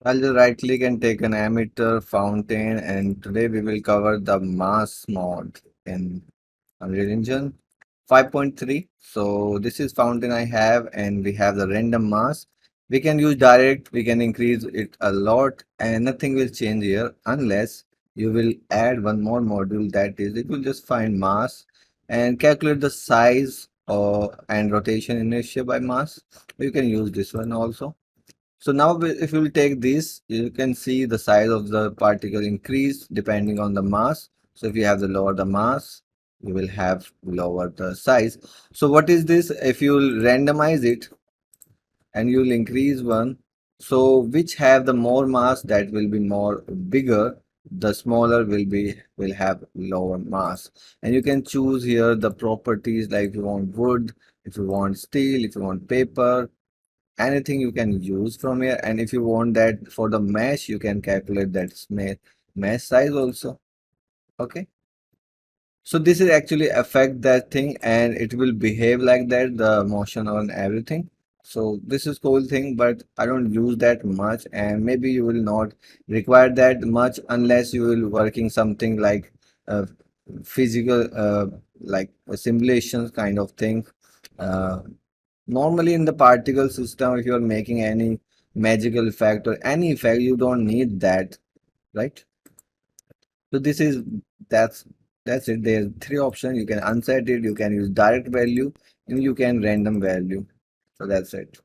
I'll just right click and take an emitter fountain, and today we will cover the mass mod in Unreal Engine 5.3. So this is fountain I have, and we have the random mass. We can use direct, we can increase it a lot, and nothing will change here unless you will add one more module, that is it will just find mass and calculate the size or and rotation inertia by mass. You can use this one also. So now if you will take this, you can see the size of the particle increase depending on the mass. So if you have the lower the mass, you will have lower the size. So what is this? If you will randomize it and you will increase one, so which have the more mass, that will be more bigger, the smaller will have lower mass. And you can choose here the properties, like if you want wood, if you want steel, if you want paper, anything you can use from here. And if you want that for the mesh, you can calculate that mesh size also. Okay, so this is actually affect that thing, and it will behave like that, the motion on everything. So this is cool thing, but I don't use that much, and maybe you will not require that much unless you will working something like uh, physical, like a simulation kind of thing. uh, Normally in the particle system, if you are making any magical effect or any effect, you don't need that, right? So this is that's that's it. There's three options. You can unset it, you can use direct value, and you can random value. So that's it.